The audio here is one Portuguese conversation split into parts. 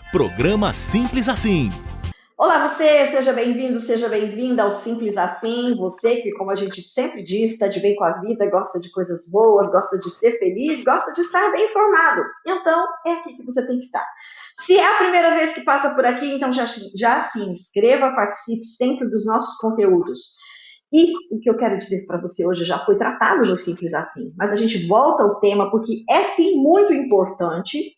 Programa Simples Assim. Olá você, seja bem-vindo, seja bem-vinda ao Simples Assim. Você que, como a gente sempre diz, está de bem com a vida, gosta de coisas boas, gosta de ser feliz, gosta de estar bem informado. Então, é aqui que você tem que estar. Se é a primeira vez que passa por aqui, então já se inscreva, participe sempre dos nossos conteúdos. E o que eu quero dizer para você hoje já foi tratado no Simples Assim, mas a gente volta ao tema porque é sim muito importante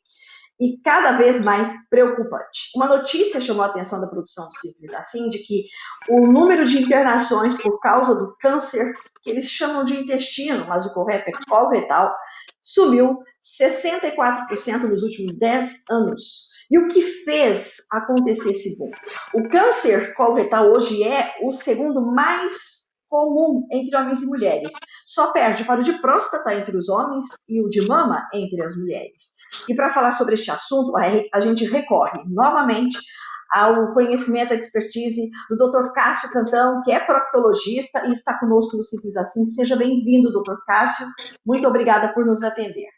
e cada vez mais preocupante. Uma notícia chamou a atenção da produção do Simples Assim, de que o número de internações por causa do câncer, que eles chamam de intestino, mas o correto é coloretal, subiu 64% nos últimos 10 anos. E o que fez acontecer esse boom? O câncer coloretal hoje é o segundo mais comum entre homens e mulheres. Só perde para o de próstata entre os homens e o de mama entre as mulheres. E para falar sobre este assunto, a gente recorre novamente ao conhecimento, à expertise do Dr. Cássio Cantão, que é proctologista e está conosco no Simples Assim. Seja bem-vindo, Dr. Cássio. Muito obrigada por nos atender.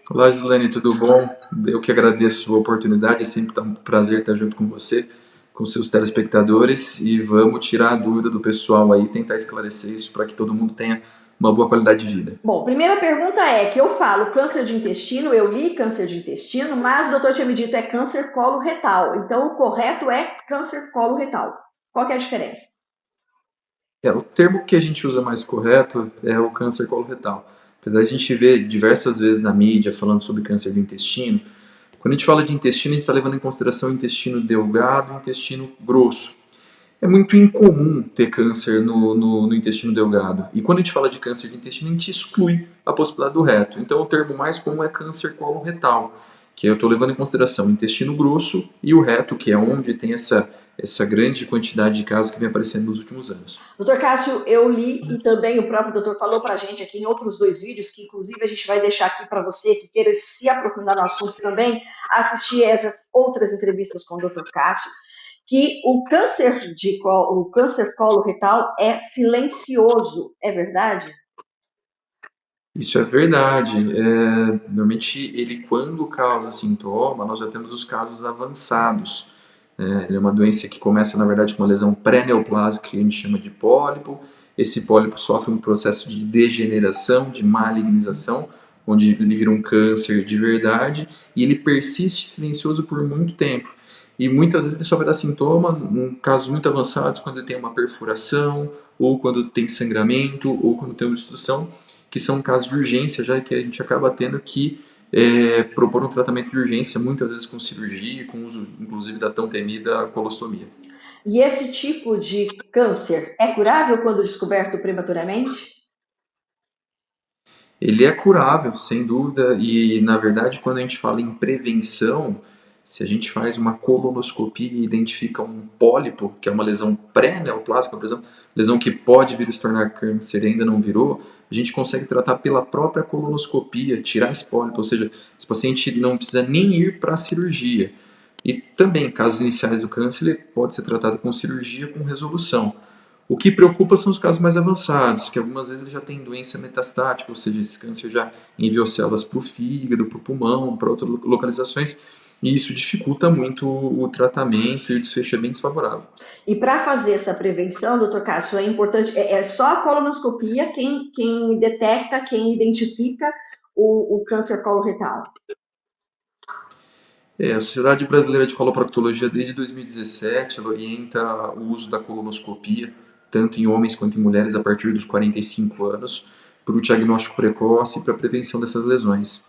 Olá, Gislaine, tudo bom? Eu que agradeço a oportunidade, é sempre um prazer estar junto com você, com seus telespectadores, e vamos tirar a dúvida do pessoal aí, tentar esclarecer isso para que todo mundo tenha uma boa qualidade de vida. Bom, primeira pergunta é que eu falo câncer de intestino, eu li câncer de intestino, mas o doutor tinha me dito é câncer coloretal. Então, o correto é câncer coloretal. Qual que é a diferença? O termo que a gente usa mais correto é o câncer coloretal. Apesar de a gente ver diversas vezes na mídia falando sobre câncer do intestino, quando a gente fala de intestino, a gente está levando em consideração o intestino delgado e o intestino grosso. É muito incomum ter câncer no intestino delgado. E quando a gente fala de câncer de intestino, a gente exclui a possibilidade do reto. Então, o termo mais comum é câncer coloretal, que eu estou levando em consideração o intestino grosso e o reto, que é onde tem essa grande quantidade de casos que vem aparecendo nos últimos anos. Doutor Cássio, eu li e também o próprio doutor falou para a gente aqui em outros dois vídeos, que inclusive a gente vai deixar aqui para você que queira se aprofundar no assunto também, assistir essas outras entrevistas com o doutor Cássio, que o câncer coloretal é silencioso, é verdade? Isso é verdade. Normalmente, ele quando causa sintoma, nós já temos os casos avançados. Ele é uma doença que começa, na verdade, com uma lesão pré-neoplásica, que a gente chama de pólipo. Esse pólipo sofre um processo de degeneração, de malignização, onde ele vira um câncer de verdade, e ele persiste silencioso por muito tempo. E muitas vezes ele só vai dar sintoma em casos muito avançados, quando ele tem uma perfuração, ou quando tem sangramento, ou quando tem uma obstrução, que são casos de urgência, já que a gente acaba tendo que propor um tratamento de urgência, muitas vezes com cirurgia, com uso, inclusive, da tão temida colostomia. E esse tipo de câncer é curável quando descoberto prematuramente? Ele é curável, sem dúvida, e na verdade, quando a gente fala em prevenção, se a gente faz uma colonoscopia e identifica um pólipo, que é uma lesão pré-neoplásica, por exemplo, lesão que pode vir a se tornar câncer e ainda não virou, a gente consegue tratar pela própria colonoscopia, tirar esse pólipo, ou seja, esse paciente não precisa nem ir para a cirurgia. E também, casos iniciais do câncer, ele pode ser tratado com cirurgia com resolução. O que preocupa são os casos mais avançados, que algumas vezes ele já tem doença metastática, ou seja, esse câncer já enviou células para o fígado, para o pulmão, para outras localizações, e isso dificulta muito o tratamento e o desfecho é bem desfavorável. E para fazer essa prevenção, doutor Cássio, é importante, é só a colonoscopia quem detecta, quem identifica o câncer coloretal. A Sociedade Brasileira de Coloproctologia, desde 2017, ela orienta o uso da colonoscopia, tanto em homens quanto em mulheres, a partir dos 45 anos, para o diagnóstico precoce e para a prevenção dessas lesões.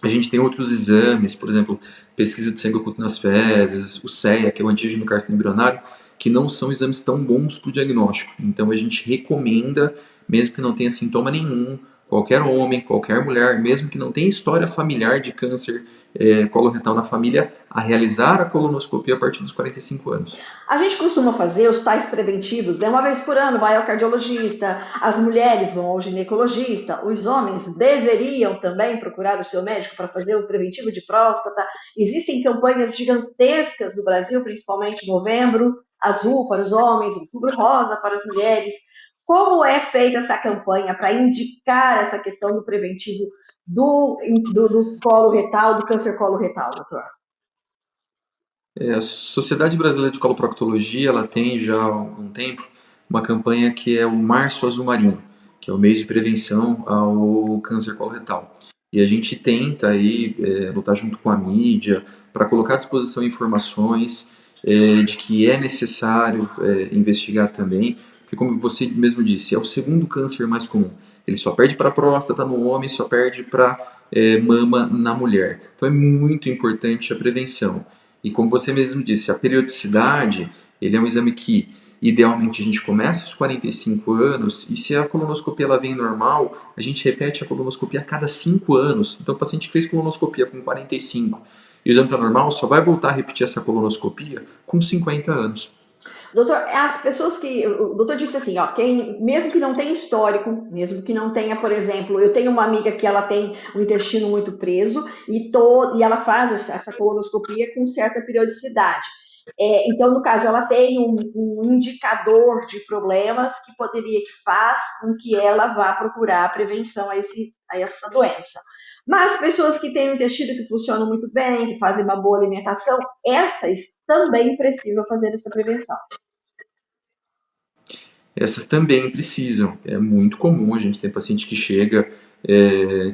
A gente tem outros exames, por exemplo, pesquisa de sangue oculto nas fezes, o CEA, que é o antígeno carcinoma embrionário, que não são exames tão bons para o diagnóstico. Então a gente recomenda, mesmo que não tenha sintoma nenhum, qualquer homem, qualquer mulher, mesmo que não tenha história familiar de câncer coloretal na família, a realizar a colonoscopia a partir dos 45 anos. A gente costuma fazer os tais preventivos, uma vez por ano vai ao cardiologista, as mulheres vão ao ginecologista, os homens deveriam também procurar o seu médico para fazer o preventivo de próstata. Existem campanhas gigantescas no Brasil, principalmente novembro azul para os homens, outubro rosa para as mulheres. Como é feita essa campanha para indicar essa questão do preventivo do colo retal, do câncer colo retal, doutor? A Sociedade Brasileira de Coloproctologia, ela tem já há algum tempo uma campanha que é o Março Azul Marinho, que é o mês de prevenção ao câncer coloretal. E a gente tenta aí lutar junto com a mídia para colocar à disposição informações de que é necessário investigar também, porque como você mesmo disse, é o segundo câncer mais comum. Ele só perde para a próstata no homem, só perde para mama na mulher. Então é muito importante a prevenção. E como você mesmo disse, a periodicidade, ele é um exame que, idealmente, a gente começa aos 45 anos, e se a colonoscopia ela vem normal, a gente repete a colonoscopia a cada 5 anos. Então, o paciente que fez colonoscopia com 45 e o exame está normal, só vai voltar a repetir essa colonoscopia com 50 anos. Doutor, as pessoas que. O doutor disse assim, ó, quem, mesmo que não tenha histórico, mesmo que não tenha, por exemplo, eu tenho uma amiga que ela tem o intestino muito preso e ela faz essa colonoscopia com certa periodicidade. Então, no caso, ela tem um indicador de problemas que faz com que ela vá procurar a prevenção a essa doença. Mas pessoas que têm um intestino que funciona muito bem, que fazem uma boa alimentação, essas também precisam fazer essa prevenção. Essas também precisam. É muito comum a gente ter paciente que chega,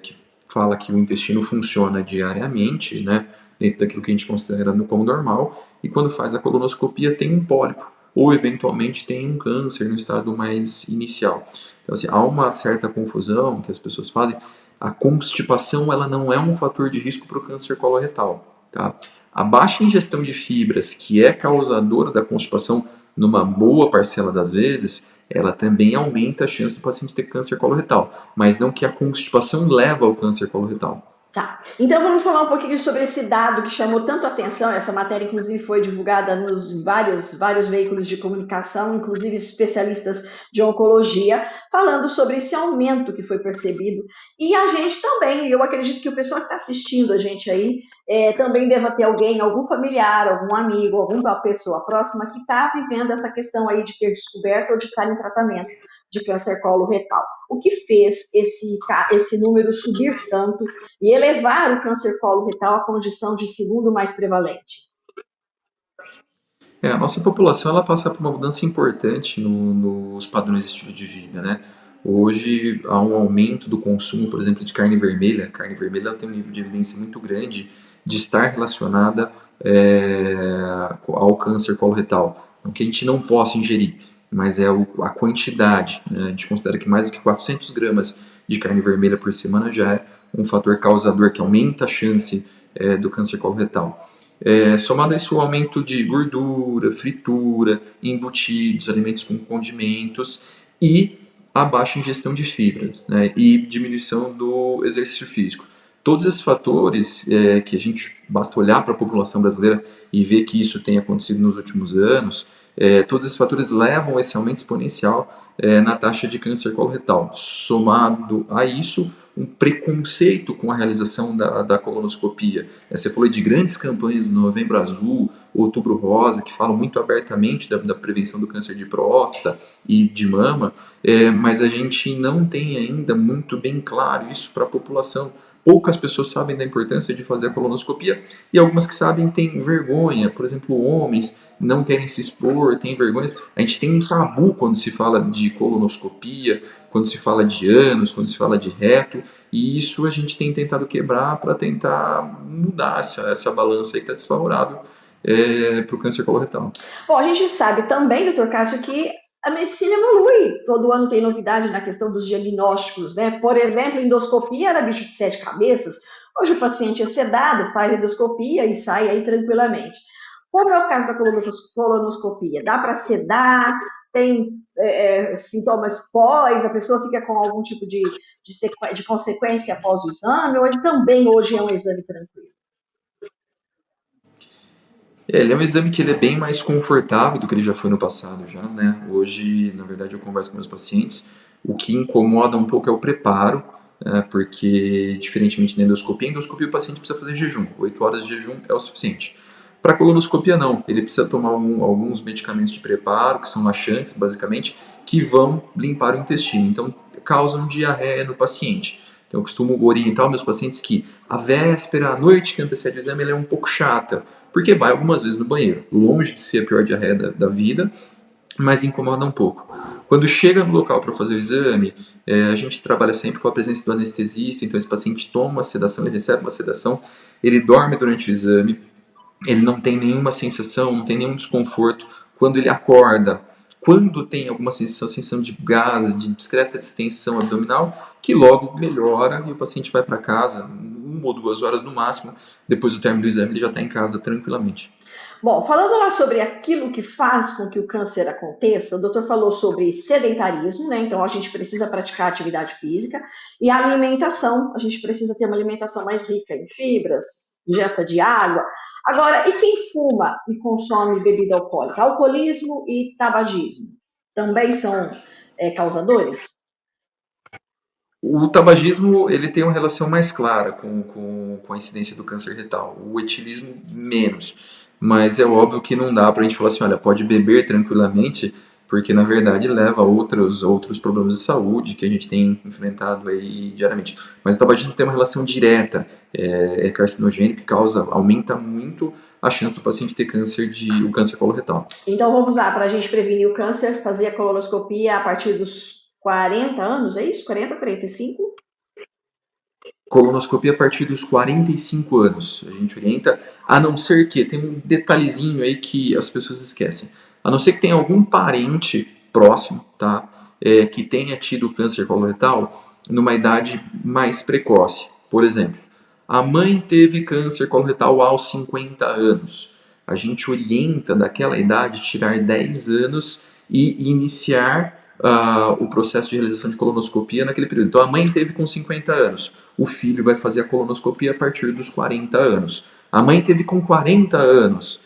que fala que o intestino funciona diariamente, né, dentro daquilo que a gente considera como normal, e quando faz a colonoscopia tem um pólipo, ou eventualmente tem um câncer no estado mais inicial. Então, assim, há uma certa confusão que as pessoas fazem. A constipação ela não é um fator de risco para o câncer coloretal. Tá? A baixa ingestão de fibras, que é causadora da constipação numa boa parcela das vezes, ela também aumenta a chance do paciente ter câncer coloretal, mas não que a constipação leva ao câncer coloretal. Tá. Então vamos falar um pouquinho sobre esse dado que chamou tanto atenção. Essa matéria, inclusive, foi divulgada nos vários veículos de comunicação, inclusive especialistas de oncologia, falando sobre esse aumento que foi percebido. E a gente também, eu acredito que o pessoal que está assistindo a gente aí também deva ter alguém, algum familiar, algum amigo, alguma pessoa próxima que está vivendo essa questão aí de ter descoberto ou de estar em tratamento de câncer coloretal. O que fez esse número subir tanto e elevar o câncer coloretal à condição de segundo mais prevalente? A nossa população ela passa por uma mudança importante nos padrões de estilo de vida, né? Hoje há um aumento do consumo, por exemplo, de carne vermelha. A carne vermelha ela tem um nível de evidência muito grande de estar relacionada ao câncer coloretal. Não que a gente não possa ingerir, mas é a quantidade. Né? A gente considera que mais do que 400 gramas de carne vermelha por semana já é um fator causador que aumenta a chance do câncer coloretal. Somado a isso, o aumento de gordura, fritura, embutidos, alimentos com condimentos e a baixa ingestão de fibras, né, e diminuição do exercício físico. Todos esses fatores que a gente basta olhar para a população brasileira e ver que isso tem acontecido nos últimos anos, todos esses fatores levam a esse aumento exponencial na taxa de câncer coloretal. Somado a isso, um preconceito com a realização da colonoscopia. Você falou de grandes campanhas no Novembro Azul, Outubro Rosa, que falam muito abertamente da prevenção do câncer de próstata e de mama, mas a gente não tem ainda muito bem claro isso para a população. Poucas pessoas sabem da importância de fazer a colonoscopia e algumas que sabem têm vergonha. Por exemplo, homens não querem se expor, têm vergonha. A gente tem um tabu quando se fala de colonoscopia, quando se fala de anos, quando se fala de reto, e isso a gente tem tentado quebrar para tentar mudar essa balança aí que está desfavorável para o câncer coloretal. Bom, a gente sabe também, doutor Cássio, que a medicina evolui. Todo ano tem novidade na questão dos diagnósticos, né? Por exemplo, endoscopia era bicho de 7 cabeças. Hoje o paciente é sedado, faz endoscopia e sai aí tranquilamente. Como é o caso da colonoscopia? Dá para sedar? Tem sintomas pós? A pessoa fica com algum tipo de consequência após o exame? Ou ele também hoje é um exame tranquilo? Ele é um exame que ele é bem mais confortável do que ele já foi no passado, já, né? Hoje, na verdade, eu converso com meus pacientes, o que incomoda um pouco é o preparo, né? Porque, diferentemente da endoscopia o paciente precisa fazer jejum, 8 horas de jejum é o suficiente. Para colonoscopia, não, ele precisa tomar alguns medicamentos de preparo, que são laxantes, basicamente, que vão limpar o intestino, então causam diarreia no paciente. Então, eu costumo orientar meus pacientes que a véspera, a noite que antecede o exame, ela é um pouco chata, porque vai algumas vezes no banheiro, longe de ser a pior diarreia da vida, mas incomoda um pouco. Quando chega no local para fazer o exame, a gente trabalha sempre com a presença do anestesista, então esse paciente toma uma sedação, ele recebe uma sedação, ele dorme durante o exame, ele não tem nenhuma sensação, não tem nenhum desconforto. Quando ele acorda, quando tem alguma sensação de gás, de discreta distensão abdominal, que logo melhora e o paciente vai para casa, 1 ou 2 horas no máximo, depois do término do exame ele já está em casa tranquilamente. Bom, falando lá sobre aquilo que faz com que o câncer aconteça, o doutor falou sobre sedentarismo, né? Então a gente precisa praticar atividade física e a alimentação, a gente precisa ter uma alimentação mais rica em fibras, ingesta de água. Agora, e quem fuma e consome bebida alcoólica? Alcoolismo e tabagismo também são causadores? O tabagismo ele tem uma relação mais clara com a incidência do câncer retal, o etilismo menos. Mas é óbvio que não dá para a gente falar assim, olha, pode beber tranquilamente, porque na verdade leva a outros problemas de saúde que a gente tem enfrentado aí diariamente. Mas o tabagismo tem uma relação direta, é carcinogênico e aumenta muito a chance do paciente ter o câncer coloretal. Então vamos lá, para a gente prevenir o câncer, fazer a colonoscopia a partir dos 40 anos, é isso? 40 ou 45? Colonoscopia a partir dos 45 anos. A gente orienta, a não ser que tem um detalhezinho aí que as pessoas esquecem. A não ser que tenha algum parente próximo, tá? Que tenha tido câncer coloretal numa idade mais precoce. Por exemplo, a mãe teve câncer coloretal aos 50 anos. A gente orienta daquela idade tirar 10 anos e iniciar o processo de realização de colonoscopia naquele período. Então a mãe teve com 50 anos, o filho vai fazer a colonoscopia a partir dos 40 anos. A mãe teve com 40 anos,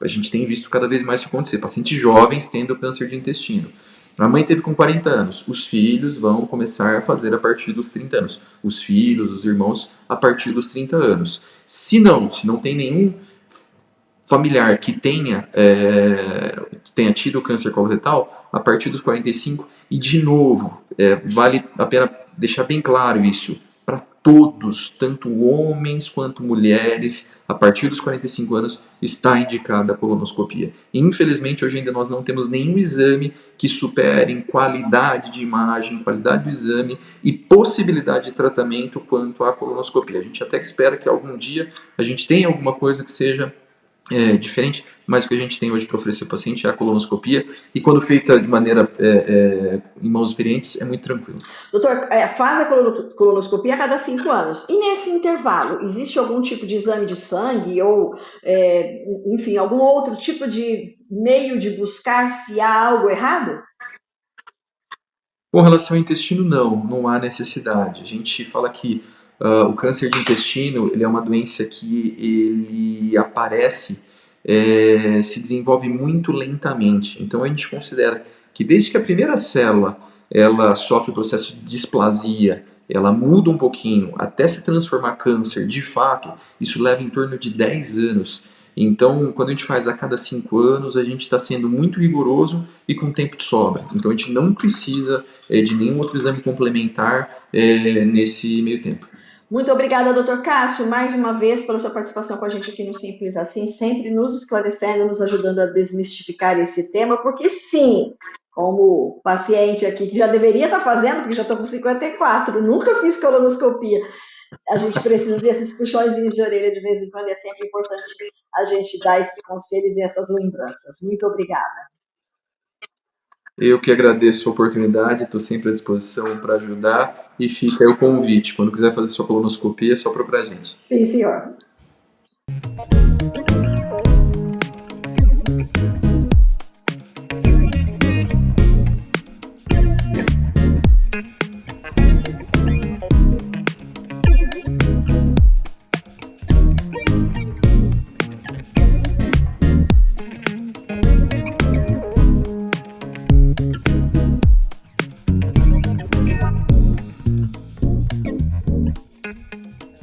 a gente tem visto cada vez mais isso acontecer, pacientes jovens tendo câncer de intestino. A mãe teve com 40 anos, os filhos vão começar a fazer a partir dos 30 anos. Os filhos, os irmãos, a partir dos 30 anos. Se não tem nenhum familiar que tenha tido câncer coloretal, a partir dos 45, e de novo, vale a pena deixar bem claro isso, para todos, tanto homens quanto mulheres, a partir dos 45 anos, está indicada a colonoscopia. Infelizmente, hoje ainda nós não temos nenhum exame que supere em qualidade de imagem, qualidade do exame e possibilidade de tratamento quanto à colonoscopia. A gente até espera que algum dia a gente tenha alguma coisa que seja diferente, mas o que a gente tem hoje para oferecer ao paciente é a colonoscopia, e quando feita de maneira em mãos experientes, é muito tranquilo. Doutor, faz a colonoscopia a cada 5 anos. E nesse intervalo, existe algum tipo de exame de sangue ou, enfim, algum outro tipo de meio de buscar se há algo errado? Com relação ao intestino, não há necessidade. A gente fala que o câncer de intestino ele é uma doença que ele aparece, se desenvolve muito lentamente. Então a gente considera que desde que a primeira célula ela sofre o processo de displasia, ela muda um pouquinho até se transformar câncer de fato, isso leva em torno de 10 anos. Então, quando a gente faz a cada 5 anos, a gente está sendo muito rigoroso e com tempo de sobra. Então, a gente não precisa de nenhum outro exame complementar nesse meio tempo. Muito obrigada, doutor Cássio, mais uma vez pela sua participação com a gente aqui no Simples Assim, sempre nos esclarecendo, nos ajudando a desmistificar esse tema, porque sim, como paciente aqui que já deveria estar fazendo, porque já estou com 54, nunca fiz colonoscopia, a gente precisa desses puxõezinhos de orelha de vez em quando, e é sempre importante a gente dar esses conselhos e essas lembranças. Muito obrigada. Eu que agradeço a oportunidade, estou sempre à disposição para ajudar, e fica aí o convite. Quando quiser fazer sua colonoscopia, é só procurar a gente. Sim, senhor.